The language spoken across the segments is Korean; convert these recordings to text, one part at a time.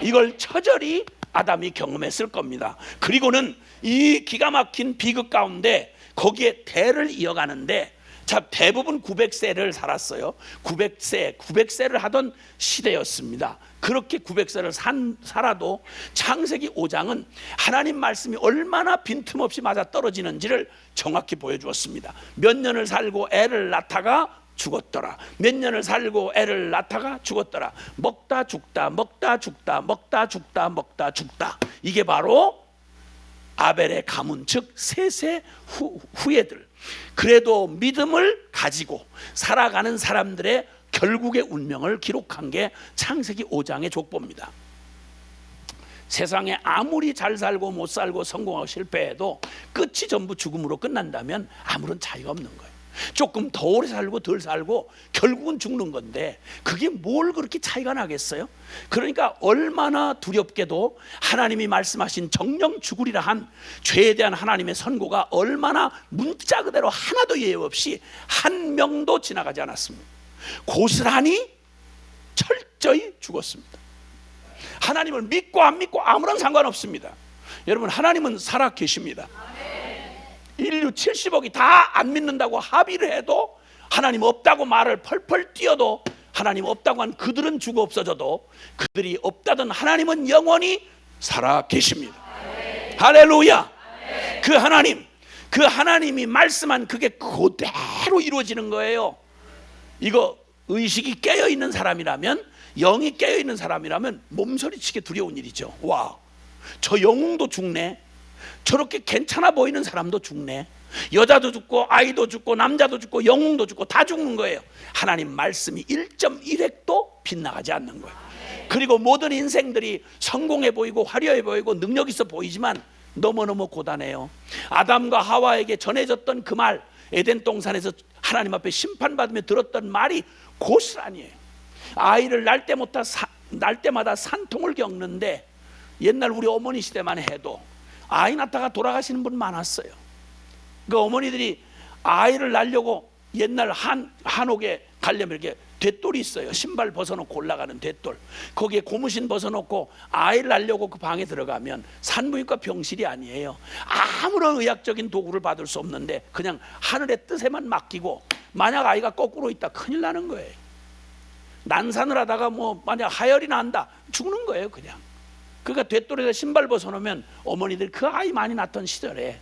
이걸 처절히 아담이 경험했을 겁니다. 그리고는 이 기가 막힌 비극 가운데 거기에 대를 이어가는데, 자, 대부분 900세를 살았어요. 900세를 하던 시대였습니다. 그렇게 900세를 살아도 창세기 5장은 하나님 말씀이 얼마나 빈틈없이 맞아 떨어지는지를 정확히 보여주었습니다. 몇 년을 살고 애를 낳다가 죽었더라. 몇 년을 살고 애를 낳다가 죽었더라. 먹다 죽다, 먹다 죽다, 먹다 죽다, 먹다 죽다. 이게 바로 아벨의 가문, 즉 셋의 후예들. 그래도 믿음을 가지고 살아가는 사람들의 결국의 운명을 기록한 게 창세기 5장의 족보입니다. 세상에 아무리 잘 살고 못 살고 성공하고 실패해도 끝이 전부 죽음으로 끝난다면 아무런 차이가 없는 거예요. 조금 더 오래 살고 덜 살고 결국은 죽는 건데 그게 뭘 그렇게 차이가 나겠어요? 그러니까 얼마나 두렵게도 하나님이 말씀하신 정령 죽으리라 한 죄에 대한 하나님의 선고가 얼마나 문자 그대로 하나도 예외 없이 한 명도 지나가지 않았습니다. 고스란히 철저히 죽었습니다. 하나님을 믿고 안 믿고 아무런 상관없습니다. 여러분, 하나님은 살아 계십니다. 인류 70억이 다 안 믿는다고 합의를 해도, 하나님 없다고 말을 펄펄 뛰어도, 하나님 없다고 한 그들은 죽어 없어져도 그들이 없다던 하나님은 영원히 살아 계십니다. 할렐루야. 그 하나님이 말씀한 그게 그대로 이루어지는 거예요. 이거 의식이 깨어있는 사람이라면, 영이 깨어있는 사람이라면 몸서리치게 두려운 일이죠. 와, 저 영웅도 죽네. 저렇게 괜찮아 보이는 사람도 죽네. 여자도 죽고 아이도 죽고 남자도 죽고 영웅도 죽고 다 죽는 거예요. 하나님 말씀이 1.1획도 빗나가지 않는 거예요. 그리고 모든 인생들이 성공해 보이고 화려해 보이고 능력 있어 보이지만 너무너무 고단해요. 아담과 하와에게 전해졌던 그 말, 에덴 동산에서 하나님 앞에 심판받으며 들었던 말이 고스란히에요. 아이를 낳을 때마다 산통을 겪는데, 옛날 우리 어머니 시대만 해도 아이 낳다가 돌아가시는 분 많았어요. 그 어머니들이 아이를 낳으려고 옛날 한옥에 가려면 이렇게 돛돌이 있어요. 신발 벗어놓고 올라가는 돛돌. 거기에 고무신 벗어놓고 아이를 낳으려고 그 방에 들어가면 산부인과 병실이 아니에요. 아무런 의학적인 도구를 받을 수 없는데 그냥 하늘의 뜻에만 맡기고, 만약 아이가 거꾸로 있다 큰일 나는 거예요. 난산을 하다가 만약 하혈이 난다 죽는 거예요 그냥. 그러니까 돛돌에다 신발 벗어놓으면 어머니들 그 아이 많이 낳던 시절에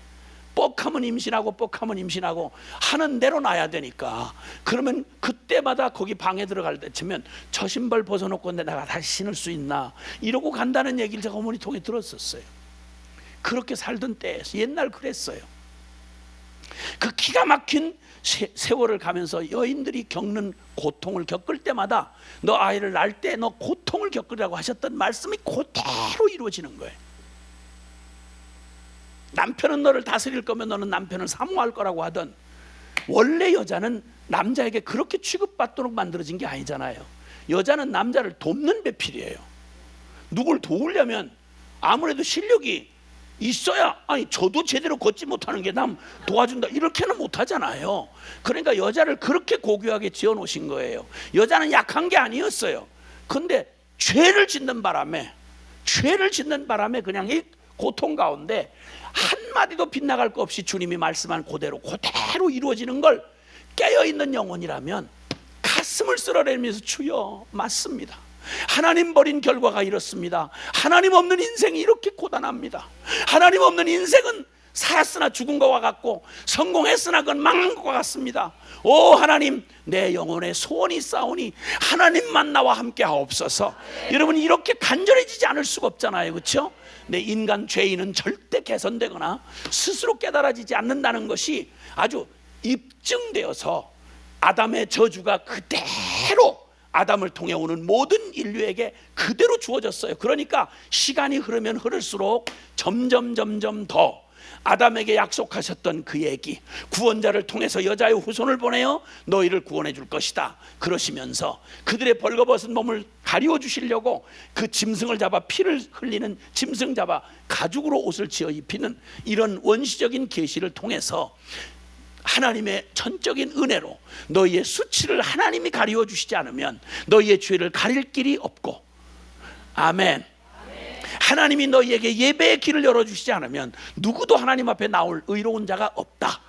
뻑하면 임신하고 하는 대로 놔야 되니까, 그러면 그때마다 거기 방에 들어갈 때쯤면 저 신발 벗어놓고 내가 다시 신을 수 있나 이러고 간다는 얘기를 제가 어머니 통해 들었었어요. 그렇게 살던 때에서 옛날 그랬어요. 그 기가 막힌 세월을 가면서 여인들이 겪는 고통을 겪을 때마다 너 아이를 낳을 때 너 고통을 겪으라고 하셨던 말씀이 그대로 이루어지는 거예요. 남편은 너를 다스릴 거면 너는 남편을 사모할 거라고 하던, 원래 여자는 남자에게 그렇게 취급받도록 만들어진 게 아니잖아요. 여자는 남자를 돕는 배필이에요. 누굴 도우려면 아무래도 실력이 있어야, 아니 저도 제대로 걷지 못하는 게 남 도와준다 이렇게는 못하잖아요. 그러니까 여자를 그렇게 고귀하게 지어놓으신 거예요. 여자는 약한 게 아니었어요. 근데 죄를 짓는 바람에 그냥 이 고통 가운데 한마디도 빗나갈 거 없이 주님이 말씀한 그대로 이루어지는 걸 깨어있는 영혼이라면 가슴을 쓸어내면서 주여, 맞습니다. 하나님 버린 결과가 이렇습니다. 하나님 없는 인생이 이렇게 고단합니다. 하나님 없는 인생은 살았으나 죽은 것과 같고 성공했으나 그건 망한 것과 같습니다. 오 하나님, 내 영혼의 소원이 싸우니 하나님만 나와 함께 하옵소서. 여러분, 이렇게 간절해지지 않을 수가 없잖아요, 그렇죠? 내 인간 죄인은 절대 개선되거나 스스로 깨달아지지 않는다는 것이 아주 입증되어서 아담의 저주가 그대로 아담을 통해 오는 모든 인류에게 그대로 주어졌어요. 그러니까 시간이 흐르면 흐를수록 점점 더 아담에게 약속하셨던 그 얘기, 구원자를 통해서 여자의 후손을 보내어 너희를 구원해 줄 것이다 그러시면서 그들의 벌거벗은 몸을 가리워 주시려고 그 짐승을 잡아 피를 흘리는 짐승 잡아 가죽으로 옷을 지어 입히는 이런 원시적인 계시를 통해서 하나님의 전적인 은혜로 너희의 수치를 하나님이 가리워 주시지 않으면 너희의 죄를 가릴 길이 없고, 아멘. 하나님이 너희에게 예배의 길을 열어주시지 않으면 누구도 하나님 앞에 나올 의로운 자가 없다.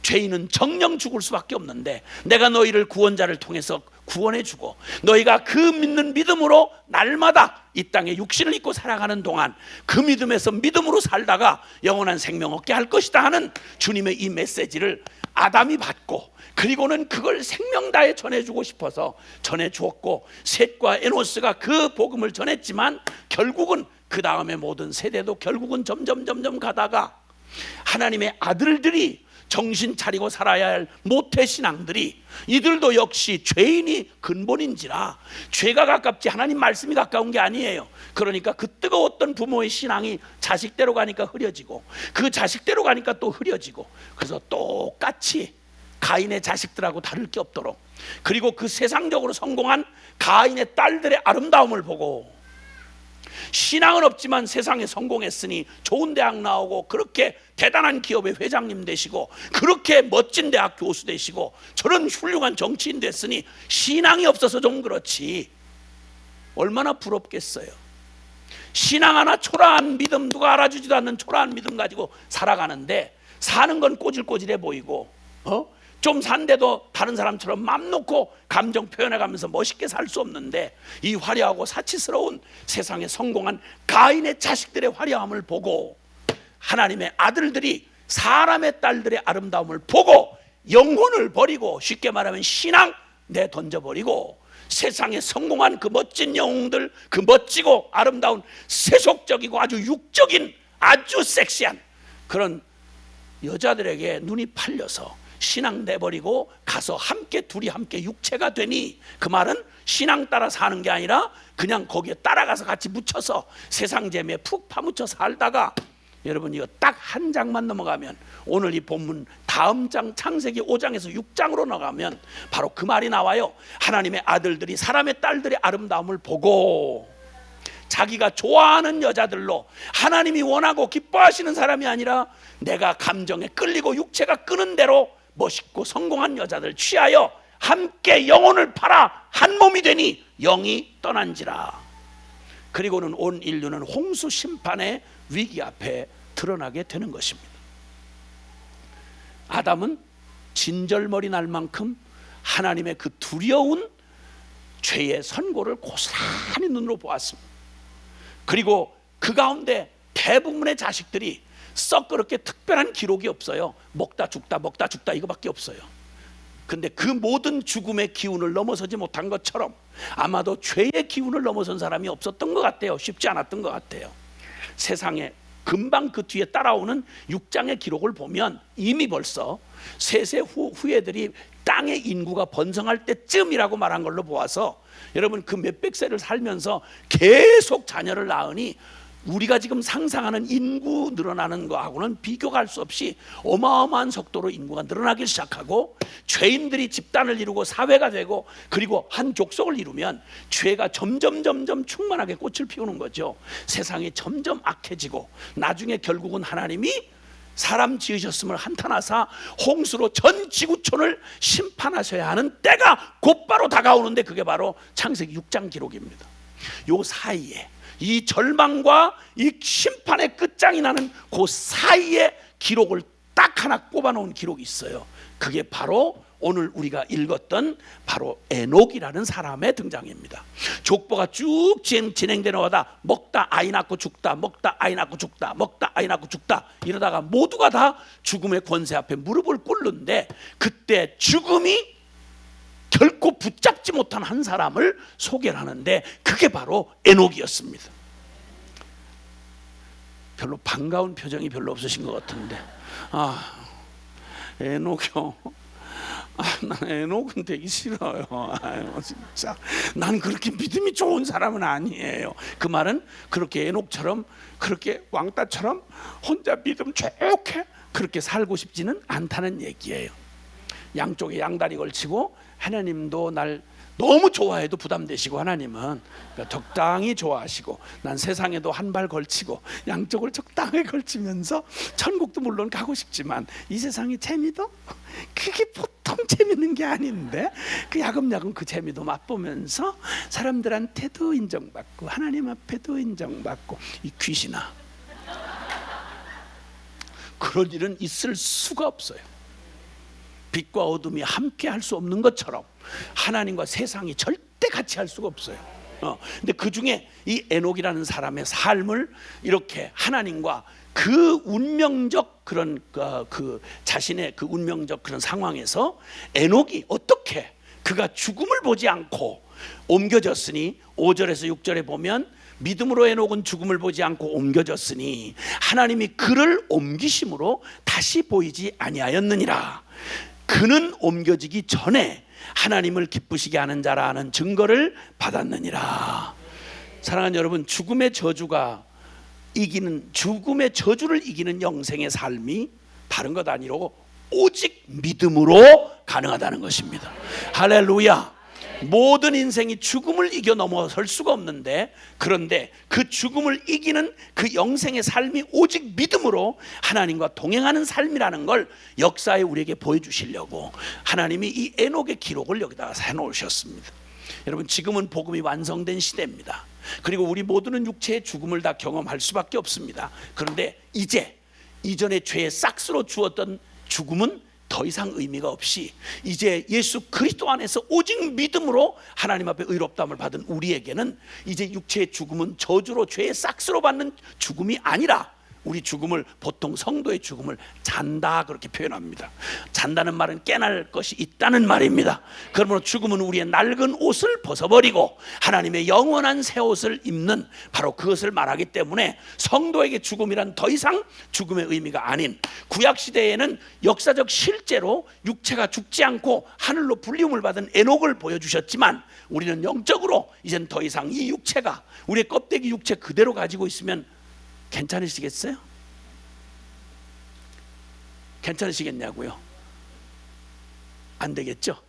죄인은 정령 죽을 수밖에 없는데 내가 너희를 구원자를 통해서 구원해주고 너희가 그 믿는 믿음으로 날마다 이 땅에 육신을 입고 살아가는 동안 그 믿음에서 믿음으로 살다가 영원한 생명 얻게 할 것이다 하는 주님의 이 메시지를 아담이 받고, 그리고는 그걸 생명 다해 전해주고 싶어서 전해주었고, 셋과 에노스가 그 복음을 전했지만 결국은 그 다음에 모든 세대도 결국은 점점 가다가 하나님의 아들들이 정신 차리고 살아야 할 모태신앙들이, 이들도 역시 죄인이 근본인지라 죄가 가깝지 하나님 말씀이 가까운 게 아니에요. 그러니까 그 뜨거웠던 부모의 신앙이 자식대로 가니까 흐려지고, 그 자식대로 가니까 또 흐려지고, 그래서 똑같이 가인의 자식들하고 다를 게 없도록, 그리고 그 세상적으로 성공한 가인의 딸들의 아름다움을 보고, 신앙은 없지만 세상에 성공했으니 좋은 대학 나오고 그렇게 대단한 기업의 회장님 되시고 그렇게 멋진 대학 교수 되시고 저런 훌륭한 정치인 됐으니 신앙이 없어서 좀 그렇지 얼마나 부럽겠어요. 신앙 하나 초라한 믿음, 누가 알아주지도 않는 초라한 믿음 가지고 살아가는데 사는 건 꼬질꼬질해 보이고 좀 산데도 다른 사람처럼 맘 놓고 감정 표현해가면서 멋있게 살 수 없는데, 이 화려하고 사치스러운 세상에 성공한 가인의 자식들의 화려함을 보고 하나님의 아들들이 사람의 딸들의 아름다움을 보고 영혼을 버리고, 쉽게 말하면 신앙 내던져버리고 세상에 성공한 그 멋진 영웅들, 그 멋지고 아름다운 세속적이고 아주 육적인 아주 섹시한 그런 여자들에게 눈이 팔려서 신앙 내버리고 가서 함께 둘이 함께 육체가 되니, 그 말은 신앙 따라 사는 게 아니라 그냥 거기에 따라가서 같이 묻혀서 세상 재미에 푹 파묻혀 살다가, 여러분 이거 딱 한 장만 넘어가면, 오늘 이 본문 다음 장 창세기 5장에서 6장으로 넘어가면 바로 그 말이 나와요. 하나님의 아들들이 사람의 딸들의 아름다움을 보고 자기가 좋아하는 여자들로, 하나님이 원하고 기뻐하시는 사람이 아니라 내가 감정에 끌리고 육체가 끄는 대로 멋있고 성공한 여자들 취하여 함께 영혼을 팔아 한 몸이 되니 영이 떠난지라. 그리고는 온 인류는 홍수 심판의 위기 앞에 드러나게 되는 것입니다. 아담은 진절머리 날 만큼 하나님의 그 두려운 죄의 선고를 고스란히 눈으로 보았습니다. 그리고 그 가운데 대부분의 자식들이 썩 그렇게 특별한 기록이 없어요. 먹다 죽다 이거밖에 없어요. 근데 그 모든 죽음의 기운을 넘어서지 못한 것처럼 아마도 죄의 기운을 넘어선 사람이 없었던 것 같아요. 쉽지 않았던 것 같아요. 세상에 금방 그 뒤에 따라오는 6장의 기록을 보면 이미 벌써 세세 후예들이 땅의 인구가 번성할 때쯤이라고 말한 걸로 보아서, 여러분 그 몇백 세를 살면서 계속 자녀를 낳으니 우리가 지금 상상하는 인구 늘어나는 거하고는 비교가 할 수 없이 어마어마한 속도로 인구가 늘어나기 시작하고, 죄인들이 집단을 이루고 사회가 되고, 그리고 한 족속을 이루면 죄가 점점 충만하게 꽃을 피우는 거죠. 세상이 점점 악해지고 나중에 결국은 하나님이 사람 지으셨음을 한탄하사 홍수로 전 지구촌을 심판하셔야 하는 때가 곧바로 다가오는데, 그게 바로 창세기 6장 기록입니다. 요 사이에 이 절망과 이 심판의 끝장이 나는 그 사이에 기록을 딱 하나 꼽아놓은 기록이 있어요. 그게 바로 오늘 우리가 읽었던 바로 에녹이라는 사람의 등장입니다. 족보가 쭉 진행되는 거다. 먹다 아이 낳고 죽다, 먹다 아이 낳고 죽다, 먹다 아이 낳고 죽다, 이러다가 모두가 다 죽음의 권세 앞에 무릎을 꿇는데, 그때 죽음이 결코 붙잡지 못한 한 사람을 소개를 하는데 그게 바로 에녹이었습니다. 별로 반가운 표정이 별로 없으신 것 같은데, 에녹이요. 난 에녹은 되기 싫어요. 진짜 난 그렇게 믿음이 좋은 사람은 아니에요. 그 말은 그렇게 에녹처럼, 그렇게 왕따처럼 혼자 믿음 좋게 그렇게 살고 싶지는 않다는 얘기예요. 양쪽에 양다리 걸치고, 하나님도 날 너무 좋아해도 부담되시고, 하나님은 그러니까 적당히 좋아하시고, 난 세상에도 한 발 걸치고 양쪽을 적당히 걸치면서 천국도 물론 가고 싶지만 이 세상의 재미도 그게 보통 재밌는 게 아닌데 그 야금야금 그 재미도 맛보면서 사람들한테도 인정받고 하나님 앞에도 인정받고. 이 귀신아, 그런 일은 있을 수가 없어요. 빛과 어둠이 함께 할 수 없는 것처럼 하나님과 세상이 절대 같이 할 수가 없어요. 근데 그 중에 이 에녹이라는 사람의 삶을 이렇게 하나님과 그 운명적 그런 그 자신의 그 운명적 그런 상황에서 에녹이 어떻게 그가 죽음을 보지 않고 옮겨졌으니 5절에서 6절에 보면 믿음으로 에녹은 죽음을 보지 않고 옮겨졌으니 하나님이 그를 옮기심으로 다시 보이지 아니하였느니라. 그는 옮겨지기 전에 하나님을 기쁘시게 하는 자라는 증거를 받았느니라. 사랑하는 여러분, 죽음의 저주를 이기는 영생의 삶이 다른 것 아니로 오직 믿음으로 가능하다는 것입니다. 할렐루야. 모든 인생이 죽음을 이겨 넘어설 수가 없는데, 그런데 그 죽음을 이기는 그 영생의 삶이 오직 믿음으로 하나님과 동행하는 삶이라는 걸 역사에 우리에게 보여주시려고 하나님이 이 에녹의 기록을 여기다가 해놓으셨습니다. 여러분, 지금은 복음이 완성된 시대입니다. 그리고 우리 모두는 육체의 죽음을 다 경험할 수밖에 없습니다. 그런데 이전에 죄의 싹스로 주었던 죽음은 더 이상 의미가 없이 이제 예수 그리스도 안에서 오직 믿음으로 하나님 앞에 의롭다함을 받은 우리에게는 이제 육체의 죽음은 저주로 죄의 싹스로 받는 죽음이 아니라, 우리 죽음을 보통 성도의 죽음을 잔다 그렇게 표현합니다. 잔다는 말은 깨날 것이 있다는 말입니다. 그러므로 죽음은 우리의 낡은 옷을 벗어버리고 하나님의 영원한 새 옷을 입는 바로 그것을 말하기 때문에 성도에게 죽음이란 더 이상 죽음의 의미가 아닌, 구약시대에는 역사적 실제로 육체가 죽지 않고 하늘로 불리움을 받은 에녹을 보여주셨지만, 우리는 영적으로 이젠 더 이상 이 육체가 우리의 껍데기 육체 그대로 가지고 있으면 괜찮으시겠어요? 괜찮으시겠냐고요? 안 되겠죠?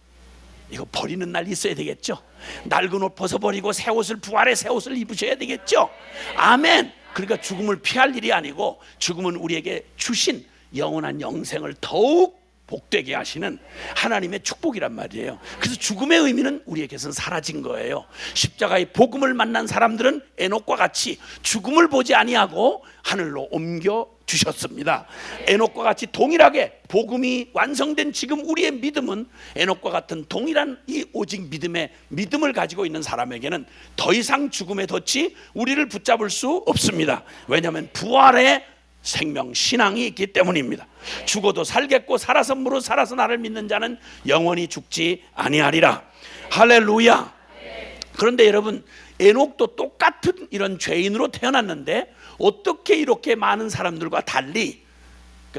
이거 버리는 날 있어야 되겠죠? 낡은 옷 벗어버리고 새 옷을, 부활의 새 옷을 입으셔야 되겠죠? 아멘. 그러니까 죽음을 피할 일이 아니고 죽음은 우리에게 주신 영원한 영생을 더욱 복되게 하시는 하나님의 축복이란 말이에요. 그래서 죽음의 의미는 우리에게서는 사라진 거예요. 십자가의 복음을 만난 사람들은 에녹과 같이 죽음을 보지 아니하고 하늘로 옮겨 주셨습니다. 에녹과 같이 동일하게 복음이 완성된 지금 우리의 믿음은 에녹과 같은 동일한 이 오직 믿음을 가지고 있는 사람에게는 더 이상 죽음의 덫이 우리를 붙잡을 수 없습니다. 왜냐하면 부활의 생명 신앙이 있기 때문입니다. 죽어도 살겠고 살아서 무릇 살아서 나를 믿는 자는 영원히 죽지 아니하리라. 할렐루야. 그런데 여러분, 에녹도 똑같은 이런 죄인으로 태어났는데 어떻게 이렇게 많은 사람들과 달리,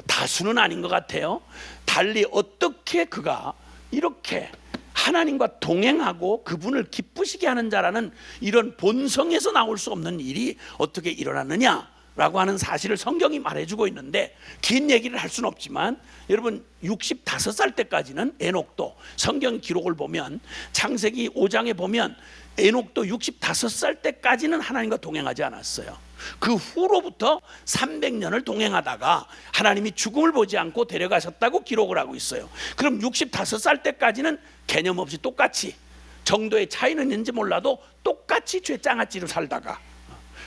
다수는 아닌 것 같아요, 달리 어떻게 그가 이렇게 하나님과 동행하고 그분을 기쁘시게 하는 자라는 이런 본성에서 나올 수 없는 일이 어떻게 일어났느냐 라고 하는 사실을 성경이 말해주고 있는데, 긴 얘기를 할 수는 없지만 여러분, 65살 때까지는 에녹도 성경 기록을 보면 창세기 5장에 보면 에녹도 65살 때까지는 하나님과 동행하지 않았어요. 그 후로부터 300년을 동행하다가 하나님이 죽음을 보지 않고 데려가셨다고 기록을 하고 있어요. 그럼 65살 때까지는 개념 없이 똑같이, 정도의 차이는 있는지 몰라도 똑같이 죄장아찌로 살다가,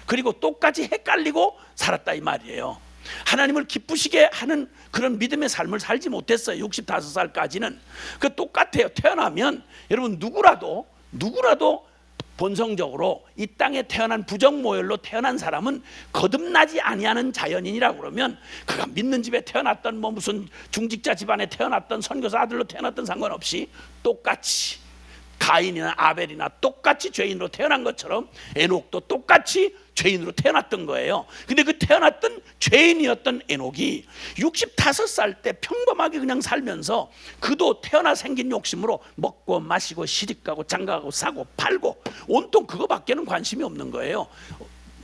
그리고 똑같이 헷갈리고 살았다 이 말이에요. 하나님을 기쁘시게 하는 그런 믿음의 삶을 살지 못했어요. 65살까지는. 그 똑같아요. 태어나면 여러분, 누구라도 본성적으로 이 땅에 태어난 부정모혈로 태어난 사람은 거듭나지 아니하는 자연인이라고 그러면, 그가 믿는 집에 태어났던 무슨 중직자 집안에 태어났던 선교사 아들로 태어났던 상관없이 똑같이, 가인이나 아벨이나 똑같이 죄인으로 태어난 것처럼 에녹도 똑같이 죄인으로 태어났던 거예요. 근데 그 태어났던 죄인이었던 에녹이 65살 때 평범하게 그냥 살면서, 그도 태어나 생긴 욕심으로 먹고 마시고 시집가고 장가가고 사고 팔고 온통 그거밖에는 관심이 없는 거예요.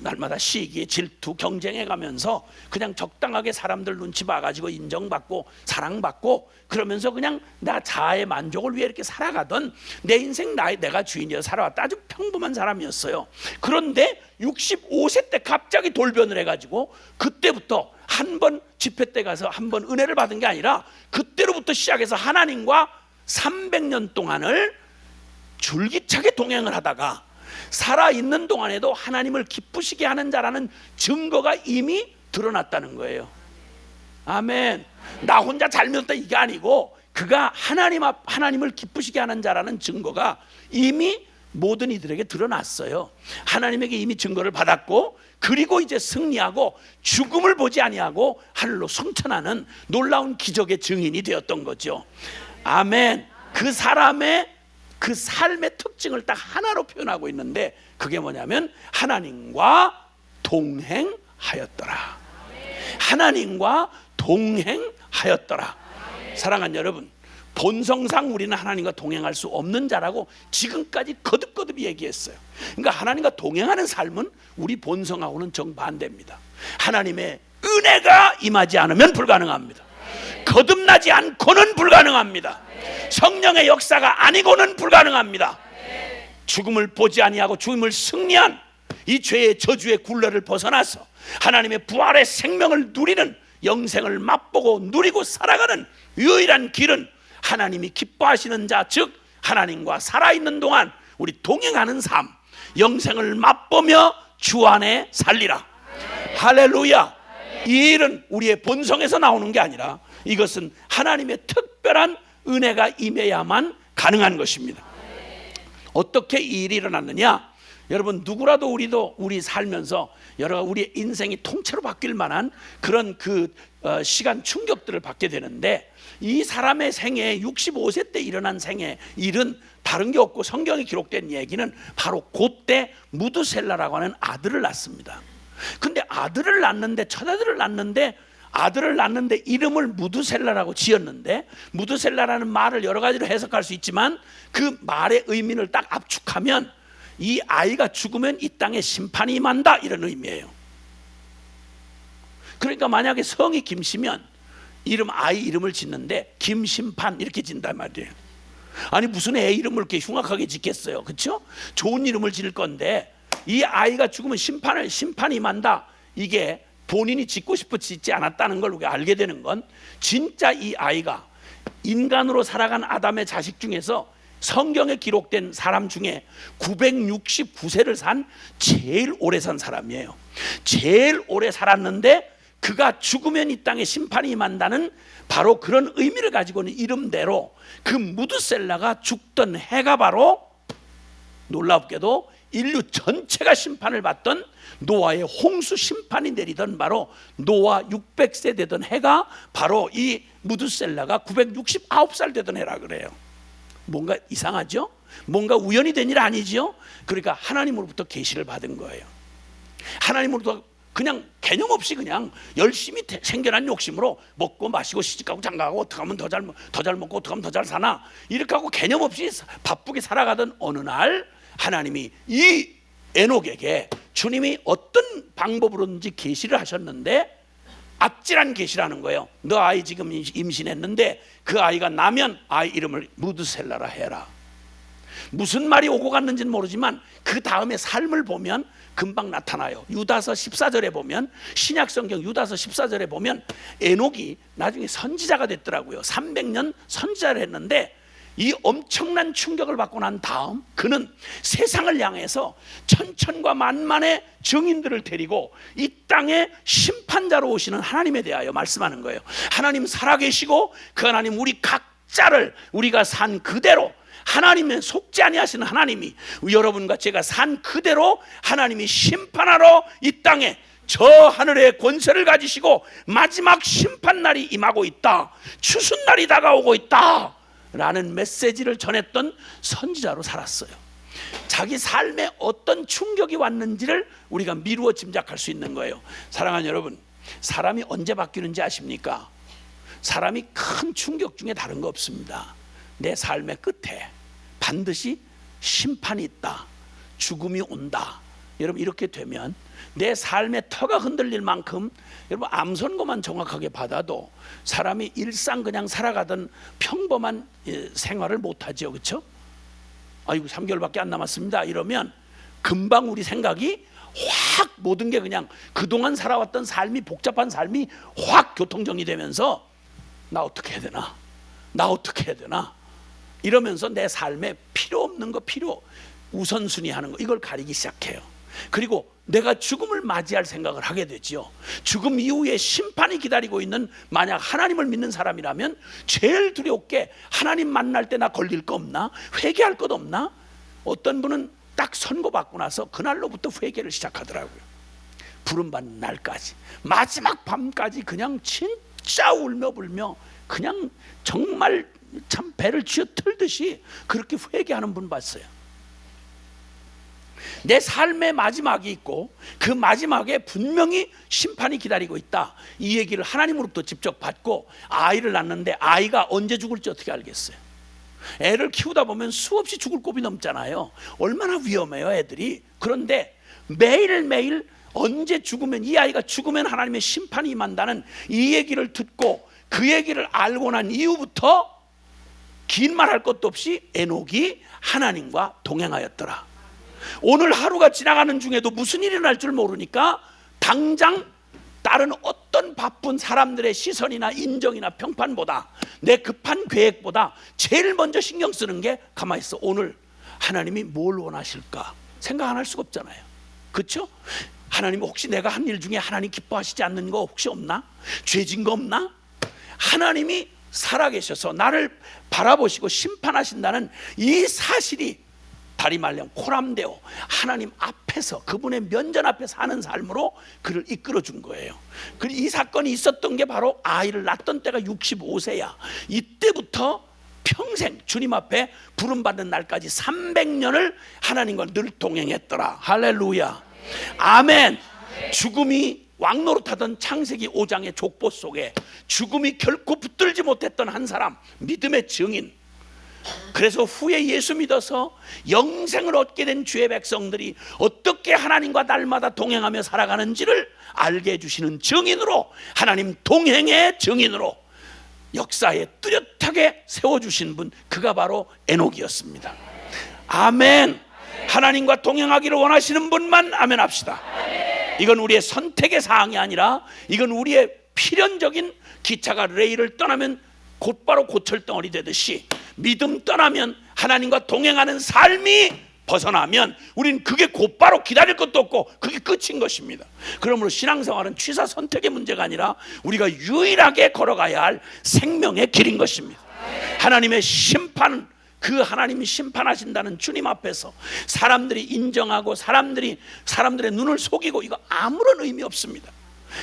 날마다 시기, 질투, 경쟁해 가면서 그냥 적당하게 사람들 눈치 봐가지고 인정받고 사랑받고 그러면서 그냥 나 자아의 만족을 위해 이렇게 살아가던, 내 인생 내가 주인이어서 살아왔다 아주 평범한 사람이었어요. 그런데 65세 때 갑자기 돌변을 해가지고, 그때부터 한 번 집회 때 가서 한 번 은혜를 받은 게 아니라 그때로부터 시작해서 하나님과 300년 동안을 줄기차게 동행을 하다가 살아있는 동안에도 하나님을 기쁘시게 하는 자라는 증거가 이미 드러났다는 거예요. 아멘. 나 혼자 잘 믿었다 이게 아니고 그가 하나님을 기쁘시게 하는 자라는 증거가 이미 모든 이들에게 드러났어요. 하나님에게 이미 증거를 받았고, 그리고 이제 승리하고 죽음을 보지 아니하고 하늘로 승천하는 놀라운 기적의 증인이 되었던 거죠. 아멘. 그 사람의 그 삶의 특징을 딱 하나로 표현하고 있는데, 그게 뭐냐면 하나님과 동행하였더라. 하나님과 동행하였더라. 사랑하는 여러분, 본성상 우리는 하나님과 동행할 수 없는 자라고 지금까지 거듭거듭 얘기했어요. 그러니까 하나님과 동행하는 삶은 우리 본성하고는 정반대입니다. 하나님의 은혜가 임하지 않으면 불가능합니다. 거듭나지 않고는 불가능합니다. 성령의 역사가 아니고는 불가능합니다. 죽음을 보지 아니하고 죽음을 승리한 이 죄의 저주의 굴레를 벗어나서 하나님의 부활의 생명을 누리는, 영생을 맛보고 누리고 살아가는 유일한 길은 하나님이 기뻐하시는 자, 즉 하나님과 살아있는 동안 우리 동행하는 삶, 영생을 맛보며 주 안에 살리라. 할렐루야. 이 일은 우리의 본성에서 나오는 게 아니라 이것은 하나님의 특별한 은혜가 임해야만 가능한 것입니다. 어떻게 이 일이 일어났느냐? 여러분, 누구라도 우리 살면서 우리의 인생이 통째로 바뀔 만한 그런 시간 충격들을 받게 되는데, 이 사람의 생애 65세 때 일어난 생애 일은 다른 게 없고 성경에 기록된 얘기는 바로 그때 무드셀라라고 하는 아들을 낳습니다. 근데 아들을 낳는데, 첫아들을 낳는데, 아들을 낳는데 이름을 무드셀라라고 지었는데, 무드셀라라는 말을 여러 가지로 해석할 수 있지만 그 말의 의미를 딱 압축하면 이 아이가 죽으면 이 땅에 심판이 임한다, 이런 의미예요. 그러니까 만약에 성이 김씨면 아이 이름을 짓는데 김심판 이렇게 짓단 말이에요. 아니 무슨 애 이름을 이렇게 흉악하게 짓겠어요, 그렇죠? 좋은 이름을 지을 건데 이 아이가 죽으면 심판이 임한다, 이게 본인이 짓고 싶어 짓지 않았다는 걸 우리가 알게 되는 건, 진짜 이 아이가 인간으로 살아간 아담의 자식 중에서 성경에 기록된 사람 중에 969세를 산 제일 오래 산 사람이에요. 제일 오래 살았는데 그가 죽으면 이 땅에 심판이 임한다는 바로 그런 의미를 가지고 있는 이름대로 그 무드셀라가 죽던 해가 바로 놀랍게도 인류 전체가 심판을 받던 노아의 홍수 심판이 내리던 바로 노아 600세 되던 해가 바로 이 무드셀라가 969살 되던 해라 그래요. 뭔가 이상하죠? 뭔가 우연이 된 일 아니죠? 그러니까 하나님으로부터 계시를 받은 거예요. 하나님으로부터 그냥 개념 없이 그냥 열심히 생겨난 욕심으로 먹고 마시고 시집가고 장가가고 어떻게 하면 더 잘 먹고 어떻게 하면 더 잘 사나, 이렇게 하고 개념 없이 바쁘게 살아가던 어느 날 하나님이 이 에녹에게 주님이 어떤 방법으로든지 계시를 하셨는데, 아찔한 계시라는 거예요. 너 아이 지금 임신했는데 그 아이가 나면 아이 이름을 무드셀라라 해라. 무슨 말이 오고 갔는지는 모르지만 그 다음에 삶을 보면 금방 나타나요. 유다서 14절에 보면, 신약성경 유다서 14절에 보면 에녹이 나중에 선지자가 됐더라고요. 300년 선지자를 했는데 이 엄청난 충격을 받고 난 다음 그는 세상을 향해서 천천과 만만의 증인들을 데리고 이 땅에 심판자로 오시는 하나님에 대하여 말씀하는 거예요. 하나님 살아계시고 그 하나님 우리 각자를 우리가 산 그대로, 하나님의 속지 아니하시는 하나님이 여러분과 제가 산 그대로 하나님이 심판하러 이 땅에 저 하늘의 권세를 가지시고 마지막 심판날이 임하고 있다, 추순날이 다가오고 있다 라는 메시지를 전했던 선지자로 살았어요. 자기 삶에 어떤 충격이 왔는지를 우리가 미루어 짐작할 수 있는 거예요. 사랑하는 여러분, 사람이 언제 바뀌는지 아십니까? 사람이 큰 충격 중에 다른 거 없습니다. 내 삶의 끝에 반드시 심판이 있다, 죽음이 온다. 여러분, 이렇게 되면 내 삶의 터가 흔들릴 만큼, 여러분 암 선고만 정확하게 받아도 사람이 일상 그냥 살아가던 평범한 생활을 못하죠, 그렇죠? 아이고 3개월밖에 안 남았습니다 이러면 금방 우리 생각이 확, 모든 게 그냥 그동안 살아왔던 삶이, 복잡한 삶이 확 교통정리되면서 나 어떻게 해야 되나, 나 어떻게 해야 되나, 이러면서 내 삶에 필요 없는 거 우선순위 하는 거, 이걸 가리기 시작해요. 그리고 내가 죽음을 맞이할 생각을 하게 되지요. 죽음 이후에 심판이 기다리고 있는, 만약 하나님을 믿는 사람이라면 제일 두렵게, 하나님 만날 때 나 걸릴 거 없나? 회개할 것 없나? 어떤 분은 딱 선고받고 나서 그날로부터 회개를 시작하더라고요. 부름받는 날까지, 마지막 밤까지 그냥 진짜 울며 불며 그냥 정말 참 배를 쥐어 틀듯이 그렇게 회개하는 분 봤어요. 내 삶의 마지막이 있고 그 마지막에 분명히 심판이 기다리고 있다, 이 얘기를 하나님으로부터 직접 받고 아이를 낳는데 아이가 언제 죽을지 어떻게 알겠어요? 애를 키우다 보면 수없이 죽을 곱이 넘잖아요. 얼마나 위험해요 애들이. 그런데 매일매일 언제 죽으면, 이 아이가 죽으면 하나님의 심판이 임한다는 이 얘기를 듣고 그 얘기를 알고 난 이후부터 긴 말 할 것도 없이 에녹이 하나님과 동행하였더라. 오늘 하루가 지나가는 중에도 무슨 일이 날 줄 모르니까 당장 다른 어떤 바쁜 사람들의 시선이나 인정이나 평판보다, 내 급한 계획보다 제일 먼저 신경 쓰는 게, 가만히 있어, 오늘 하나님이 뭘 원하실까 생각 안 할 수가 없잖아요. 그렇죠? 하나님 혹시 내가 한 일 중에 하나님 기뻐하시지 않는 거 혹시 없나? 죄진 거 없나? 하나님이 살아계셔서 나를 바라보시고 심판하신다는 이 사실이 다리 말량 코람데오, 하나님 앞에서, 그분의 면전 앞에 사는 삶으로 그를 이끌어 준 거예요. 그리고 이 사건이 있었던 게 바로 아이를 낳던 때가 65세야. 이때부터 평생 주님 앞에 부름받는 날까지 300년을 하나님과 늘 동행했더라. 할렐루야, 아멘. 죽음이 왕노릇하던 창세기 5장의 족보 속에 죽음이 결코 붙들지 못했던 한 사람, 믿음의 증인. 그래서 후에 예수 믿어서 영생을 얻게 된 주의 백성들이 어떻게 하나님과 날마다 동행하며 살아가는지를 알게 해주시는 증인으로, 하나님 동행의 증인으로 역사에 뚜렷하게 세워주신 분, 그가 바로 에녹이었습니다. 아멘. 하나님과 동행하기를 원하시는 분만 아멘 합시다. 이건 우리의 선택의 사항이 아니라 이건 우리의 필연적인, 기차가 레일을 떠나면 곧바로 고철덩어리 되듯이 믿음 떠나면, 하나님과 동행하는 삶이 벗어나면 우리는 그게 곧바로 기다릴 것도 없고 그게 끝인 것입니다. 그러므로 신앙생활은 취사 선택의 문제가 아니라 우리가 유일하게 걸어가야 할 생명의 길인 것입니다. 하나님의 심판은, 그 하나님이 심판하신다는 주님 앞에서 사람들이 인정하고 사람들의 눈을 속이고 이거 아무런 의미 없습니다.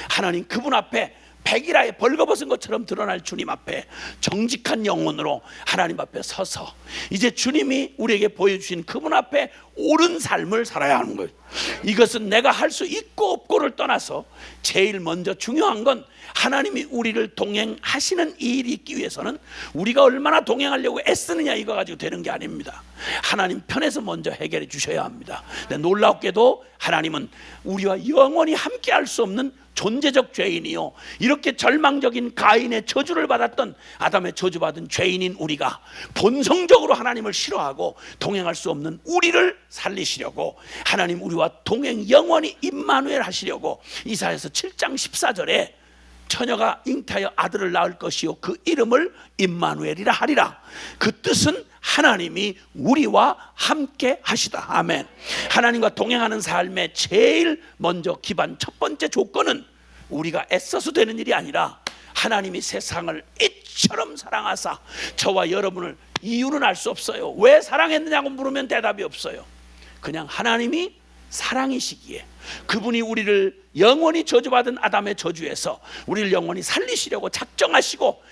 하나님 그분 앞에 백일하에 벌거벗은 것처럼 드러날 주님 앞에 정직한 영혼으로 하나님 앞에 서서 이제 주님이 우리에게 보여주신 그분 앞에 옳은 삶을 살아야 하는 거예요. 이것은 내가 할 수 있고 없고를 떠나서 제일 먼저 중요한 건, 하나님이 우리를 동행하시는 이 일이 있기 위해서는 우리가 얼마나 동행하려고 애쓰느냐 이거 가지고 되는 게 아닙니다. 하나님 편에서 먼저 해결해 주셔야 합니다. 근데 놀랍게도 하나님은 우리와 영원히 함께 할 수 없는 존재적 죄인이요, 이렇게 절망적인 가인의 저주를 받았던, 아담의 저주받은 죄인인 우리가 본성적으로 하나님을 싫어하고 동행할 수 없는 우리를 살리시려고 하나님 우리와 동행, 영원히 임마누엘 하시려고 이사야서 7장 14절에 처녀가 잉태하여 아들을 낳을 것이요 그 이름을 임마누엘이라 하리라. 그 뜻은 하나님이 우리와 함께 하시다. 아멘. 하나님과 동행하는 삶의 제일 먼저 기반, 첫 번째 조건은 우리가 애써서 되는 일이 아니라 하나님이 세상을 이처럼 사랑하사, 저와 여러분을, 이유는 알 수 없어요. 왜 사랑했느냐고 물으면 대답이 없어요. 그냥 하나님이 사랑이시기에 그분이 우리를 영원히 저주받은 아담의 저주에서 우리를 영원히 살리시려고 작정하시고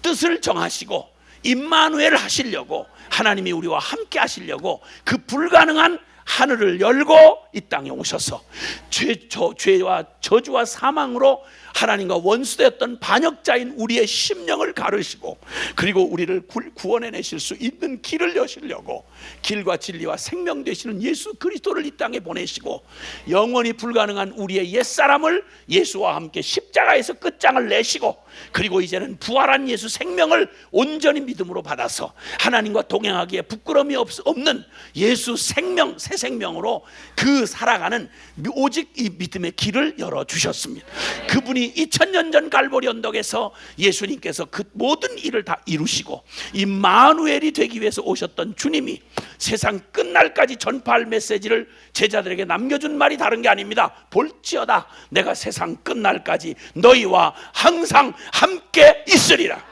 뜻을 정하시고 임마누엘 하시려고, 하나님이 우리와 함께 하시려고 그 불가능한 하늘을 열고 이 땅에 오셔서 죄와 저주와 사망으로 하나님과 원수되었던 반역자인 우리의 심령을 가르시고, 그리고 우리를 구원해내실 수 있는 길을 여시려고 길과 진리와 생명 되시는 예수 그리스도를 이 땅에 보내시고, 영원히 불가능한 우리의 옛사람을 예수와 함께 십자가에서 끝장을 내시고, 그리고 이제는 부활한 예수 생명을 온전히 믿음으로 받아서 하나님과 동행하기에 부끄러움이 없는 예수 생명, 새 생명으로 그 그 살아가는 오직 이 믿음의 길을 열어주셨습니다. 그분이 2000년 전 갈보리 언덕에서 예수님께서 그 모든 일을 다 이루시고 임마누엘이 되기 위해서 오셨던 주님이 세상 끝날까지 전파할 메시지를 제자들에게 남겨준 말이 다른 게 아닙니다. 볼지어다 내가 세상 끝날까지 너희와 항상 함께 있으리라.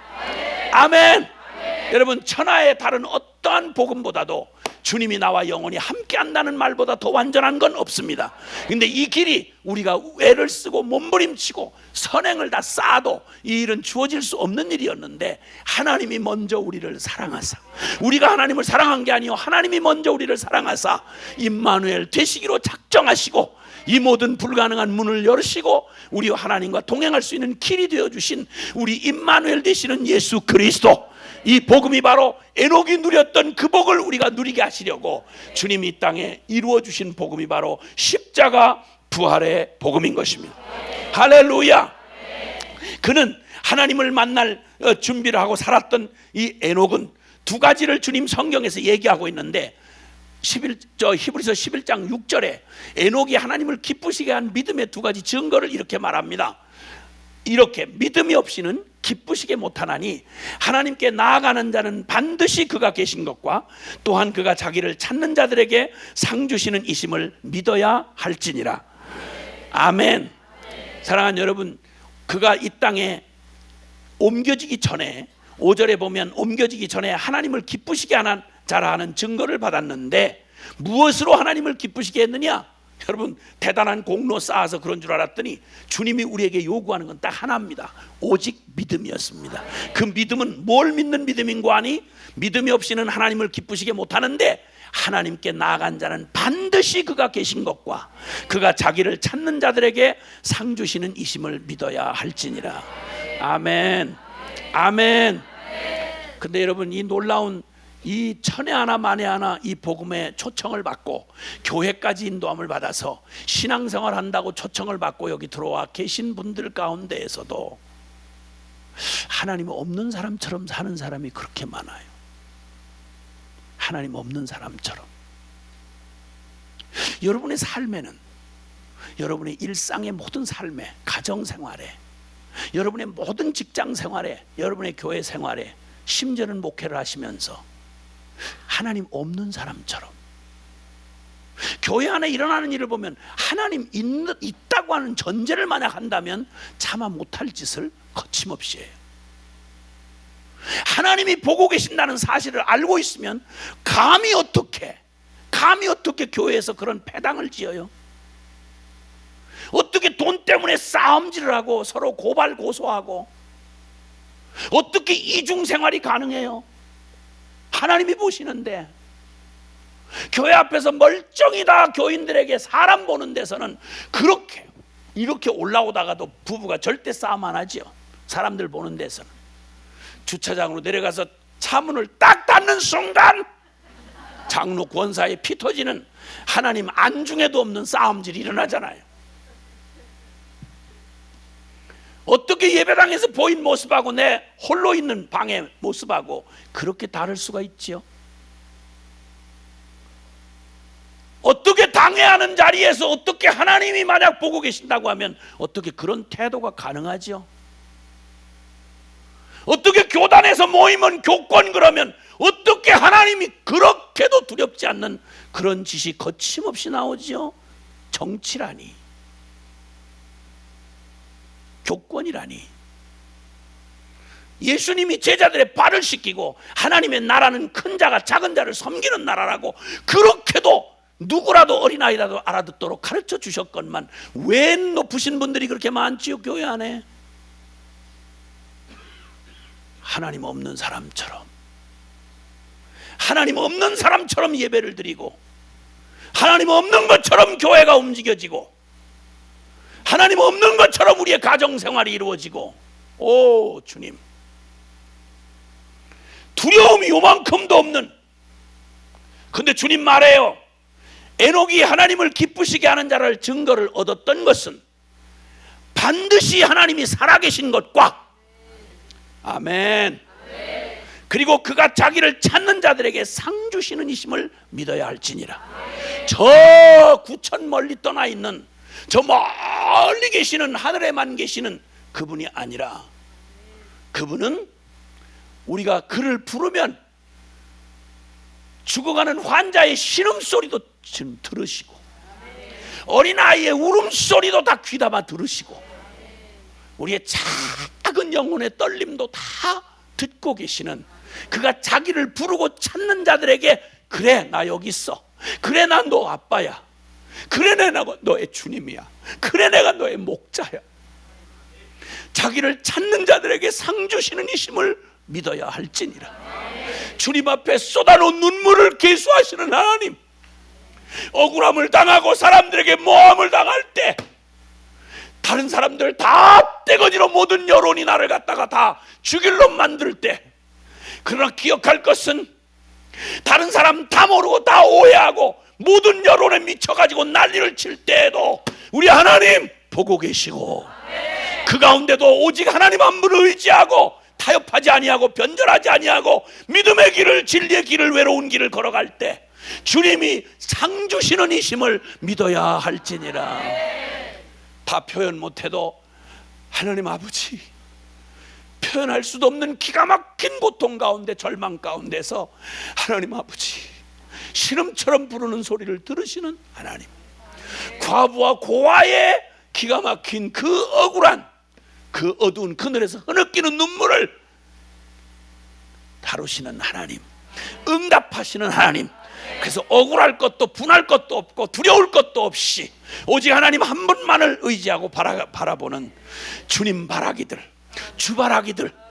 아멘. 여러분, 천하의 다른 어떠한 복음보다도 주님이 나와 영원히 함께 한다는 말보다 더 완전한 건 없습니다. 근데 이 길이 우리가 애를 쓰고 몸부림치고 선행을 다 쌓아도 이 일은 주어질 수 없는 일이었는데, 하나님이 먼저 우리를 사랑하사, 우리가 하나님을 사랑한 게 아니요 하나님이 먼저 우리를 사랑하사 임마누엘 되시기로 작정하시고 이 모든 불가능한 문을 열으시고 우리와 하나님과 동행할 수 있는 길이 되어주신 우리 임마누엘 되시는 예수 그리스도, 이 복음이 바로 에녹이 누렸던 그 복을 우리가 누리게 하시려고 주님이 이 땅에 이루어주신 복음이 바로 십자가 부활의 복음인 것입니다. 할렐루야. 그는 하나님을 만날 준비를 하고 살았던 이 에녹은 두 가지를 주님 성경에서 얘기하고 있는데, 히브리서 11장 6절에 에녹이 하나님을 기쁘시게 한 믿음의 두 가지 증거를 이렇게 말합니다. 이렇게 믿음이 없이는 기쁘시게 못하나니 하나님께 나아가는 자는 반드시 그가 계신 것과 또한 그가 자기를 찾는 자들에게 상 주시는 이심을 믿어야 할지니라. 아멘. 사랑하는 여러분, 그가 이 땅에 옮겨지기 전에 5절에 보면 옮겨지기 전에 하나님을 기쁘시게 하는 자라 하는 증거를 받았는데, 무엇으로 하나님을 기쁘시게 했느냐? 여러분, 대단한 공로 쌓아서 그런 줄 알았더니 주님이 우리에게 요구하는 건 딱 하나입니다. 오직 믿음이었습니다. 그 믿음은 뭘 믿는 믿음인고 하니, 믿음이 없이는 하나님을 기쁘시게 못하는데 하나님께 나아간 자는 반드시 그가 계신 것과 그가 자기를 찾는 자들에게 상 주시는 이심을 믿어야 할지니라. 아멘. 아멘. 근데 여러분, 이 놀라운 이 천에 하나 만에 하나 이 복음의 초청을 받고 교회까지 인도함을 받아서 신앙생활 한다고 초청을 받고 여기 들어와 계신 분들 가운데에서도 하나님 없는 사람처럼 사는 사람이 그렇게 많아요. 하나님 없는 사람처럼. 여러분의 삶에는, 여러분의 일상의 모든 삶에, 가정생활에, 여러분의 모든 직장생활에, 여러분의 교회 생활에, 심지어는 목회를 하시면서 하나님 없는 사람처럼, 교회 안에 일어나는 일을 보면 하나님 있다고 하는 전제를 만약 한다면 차마 못할 짓을 거침없이 해요. 하나님이 보고 계신다는 사실을 알고 있으면 감히 어떻게 교회에서 그런 배당을 지어요? 어떻게 돈 때문에 싸움질을 하고 서로 고발 고소하고 어떻게 이중생활이 가능해요? 하나님이 보시는데. 교회 앞에서 멀쩡히 다 교인들에게 사람 보는 데서는 이렇게 올라오다가도 부부가 절대 싸움 안 하죠. 사람들 보는 데서는. 주차장으로 내려가서 차문을 딱 닫는 순간 장로 권사의 피 터지는, 하나님 안중에도 없는 싸움질이 일어나잖아요. 어떻게 예배당에서 보인 모습하고 내 홀로 있는 방의 모습하고 그렇게 다를 수가 있지요? 어떻게 당회하는 자리에서 어떻게 하나님이 만약 보고 계신다고 하면 어떻게 그런 태도가 가능하죠? 어떻게 교단에서 모이면 교권 그러면 어떻게 하나님이 그렇게도 두렵지 않는 그런 짓이 거침없이 나오죠? 정치라니, 교권이라니. 예수님이 제자들의 발을 씻기고 하나님의 나라는 큰 자가 작은 자를 섬기는 나라라고 그렇게도 누구라도 어린아이라도 알아듣도록 가르쳐 주셨건만 왜 높으신 분들이 그렇게 많지요? 교회 안에 하나님 없는 사람처럼, 하나님 없는 사람처럼 예배를 드리고 하나님 없는 것처럼 교회가 움직여지고 하나님 없는 것처럼 우리의 가정생활이 이루어지고. 오 주님, 두려움이 요만큼도 없는. 근데 주님 말해요. 에녹이 하나님을 기쁘시게 하는 자를 증거를 얻었던 것은 반드시 하나님이 살아계신 것과, 아멘, 그리고 그가 자기를 찾는 자들에게 상 주시는 이심을 믿어야 할지니라. 저 구천 멀리 떠나 있는, 저 멀리 계시는, 하늘에만 계시는 그분이 아니라, 그분은 우리가 그를 부르면 죽어가는 환자의 신음소리도 지금 들으시고, 어린아이의 울음소리도 다 귀담아 들으시고, 우리의 작은 영혼의 떨림도 다 듣고 계시는, 그가 자기를 부르고 찾는 자들에게 그래 나 여기 있어, 그래 나 너 아빠야, 그래 내가 너의 주님이야, 그래 내가 너의 목자야, 자기를 찾는 자들에게 상 주시는 이심을 믿어야 할지니라. 주님 앞에 쏟아놓은 눈물을 계수하시는 하나님, 억울함을 당하고 사람들에게 모함을 당할 때, 다른 사람들 다 떼거지로 모든 여론이 나를 갖다가 다 죽일로 만들 때, 그러나 기억할 것은 다른 사람 다 모르고 다 오해하고 모든 여론에 미쳐가지고 난리를 칠 때에도 우리 하나님 보고 계시고, 그 가운데도 오직 하나님 한 분을 의지하고 타협하지 아니하고 변절하지 아니하고 믿음의 길을, 진리의 길을, 외로운 길을 걸어갈 때 주님이 상 주시는 이심을 믿어야 할지니라. 다 표현 못해도 하나님 아버지, 표현할 수도 없는 기가 막힌 고통 가운데, 절망 가운데서 하나님 아버지 신음처럼 부르는 소리를 들으시는 하나님, 과부와 고아의 기가 막힌 그 억울한, 그 어두운 그늘에서 흐느끼는 눈물을 다루시는 하나님, 응답하시는 하나님. 그래서 억울할 것도 분할 것도 없고 두려울 것도 없이 오직 하나님 한 분만을 의지하고 바라보는 주님 바라기들, 주 바라기들,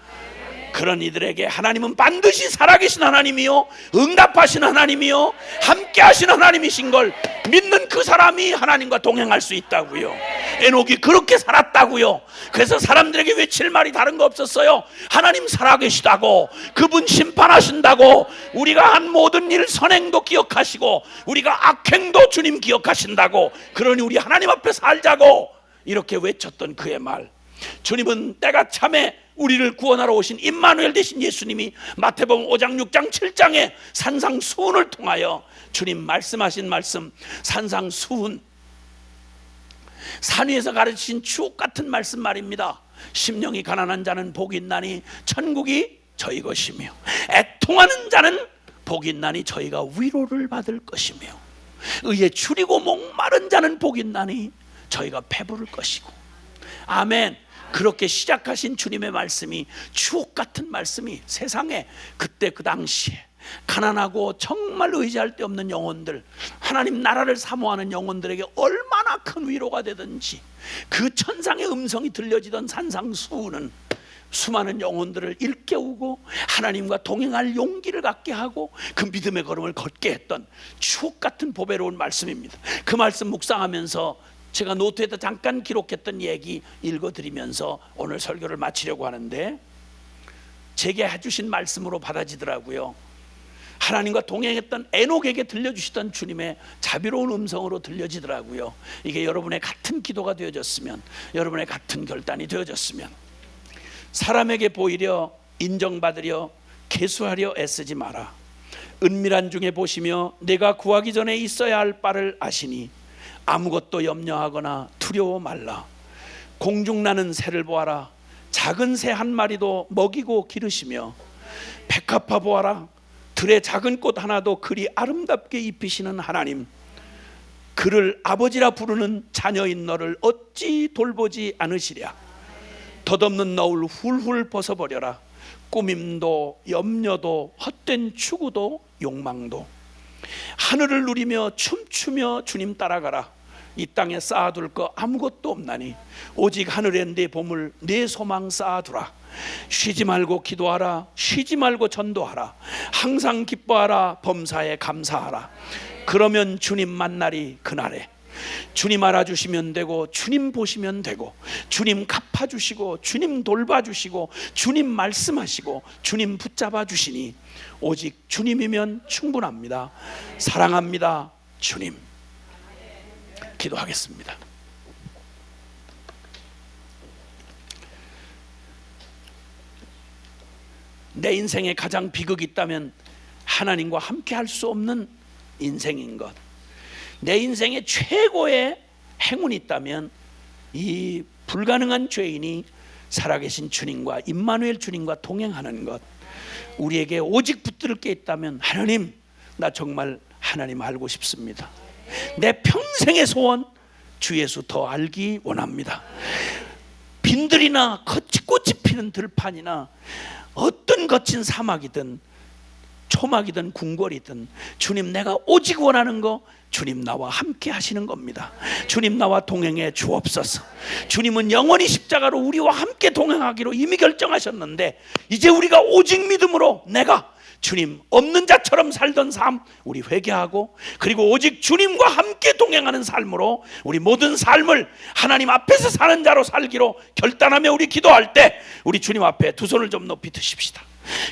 그런 이들에게 하나님은 반드시 살아계신 하나님이요, 응답하신 하나님이요, 함께 하시는 하나님이신 걸 믿는 그 사람이 하나님과 동행할 수 있다고요. 에녹이 그렇게 살았다고요. 그래서 사람들에게 외칠 말이 다른 거 없었어요. 하나님 살아계시다고, 그분 심판하신다고, 우리가 한 모든 일 선행도 기억하시고 우리가 악행도 주님 기억하신다고, 그러니 우리 하나님 앞에 살자고 이렇게 외쳤던 그의 말, 주님은 때가 참에 우리를 구원하러 오신 임마누엘 되신 예수님이 마태복음 5장 6장 7장에 산상수훈을 통하여 주님 말씀하신 말씀, 산상수훈, 산 위에서 가르치신 주옥 같은 말씀 말입니다. 심령이 가난한 자는 복이 있나니 천국이 저희 것이며, 애통하는 자는 복이 있나니 저희가 위로를 받을 것이며, 의에 추리고 목마른 자는 복이 있나니 저희가 배부를 것이고. 아멘. 그렇게 시작하신 주님의 말씀이, 주옥 같은 말씀이 세상에 그때 그 당시에 가난하고 정말 의지할 데 없는 영혼들, 하나님 나라를 사모하는 영혼들에게 얼마나 큰 위로가 되든지, 그 천상의 음성이 들려지던 산상수훈은 수많은 영혼들을 일깨우고 하나님과 동행할 용기를 갖게 하고 그 믿음의 걸음을 걷게 했던 주옥 같은 보배로운 말씀입니다. 그 말씀 묵상하면서 제가 노트에다 잠깐 기록했던 얘기 읽어드리면서 오늘 설교를 마치려고 하는데, 제게 해주신 말씀으로 받아지더라고요. 하나님과 동행했던 에녹에게 들려주시던 주님의 자비로운 음성으로 들려지더라고요. 이게 여러분의 같은 기도가 되어졌으면, 여러분의 같은 결단이 되어졌으면, 사람에게 보이려, 인정받으려, 계수하려 애쓰지 마라. 은밀한 중에 보시며 내가 구하기 전에 있어야 할 바를 아시니 아무것도 염려하거나 두려워 말라. 공중 나는 새를 보아라. 작은 새 한 마리도 먹이고 기르시며, 백합화 보아라. 들의 작은 꽃 하나도 그리 아름답게 입히시는 하나님, 그를 아버지라 부르는 자녀인 너를 어찌 돌보지 않으시랴. 덧없는 너울 훌훌 벗어버려라. 꾸밈도 염려도 헛된 추구도 욕망도. 하늘을 누리며 춤추며 주님 따라가라. 이 땅에 쌓아둘 거 아무것도 없나니 오직 하늘에 내 보물 내 소망 쌓아두라. 쉬지 말고 기도하라. 쉬지 말고 전도하라. 항상 기뻐하라. 범사에 감사하라. 그러면 주님 만나리. 그날에 주님 알아주시면 되고, 주님 보시면 되고, 주님 갚아주시고, 주님 돌봐주시고, 주님 말씀하시고, 주님 붙잡아 주시니 오직 주님이면 충분합니다. 사랑합니다 주님. 기도하겠습니다. 내 인생에 가장 비극이 있다면 하나님과 함께 할 수 없는 인생인 것, 내 인생의 최고의 행운이 있다면 이 불가능한 죄인이 살아계신 주님과 임마누엘 주님과 동행하는 것, 우리에게 오직 붙들 게 있다면 하나님, 나 정말 하나님 알고 싶습니다. 내 평생의 소원 주 예수 더 알기 원합니다. 빈들이나 꽃이 피는 들판이나 어떤 거친 사막이든 초막이든 궁궐이든 주님, 내가 오직 원하는 거 주님 나와 함께 하시는 겁니다. 주님 나와 동행해 주옵소서. 주님은 영원히 십자가로 우리와 함께 동행하기로 이미 결정하셨는데 이제 우리가 오직 믿음으로 내가 주님 없는 자처럼 살던 삶 우리 회개하고, 그리고 오직 주님과 함께 동행하는 삶으로 우리 모든 삶을 하나님 앞에서 사는 자로 살기로 결단하며 우리 기도할 때 우리 주님 앞에 두 손을 좀 높이 드십시다.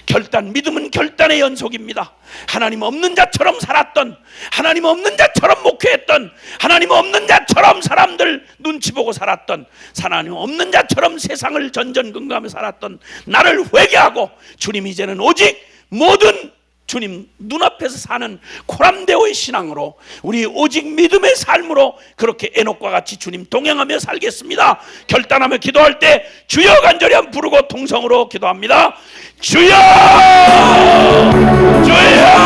결단, 믿음은 결단의 연속입니다. 하나님 없는 자처럼 살았던, 하나님 없는 자처럼 목회했던, 하나님 없는 자처럼 사람들 눈치 보고 살았던, 하나님 없는 자처럼 세상을 전전긍긍하며 살았던 나를 회개하고 주님, 이제는 오직 모든 주님 눈앞에서 사는 코람데오의 신앙으로 우리 오직 믿음의 삶으로 그렇게 에녹과 같이 주님 동행하며 살겠습니다. 결단하며 기도할 때 주여 간절히 한번 부르고 통성으로 기도합니다. 주여, 주여.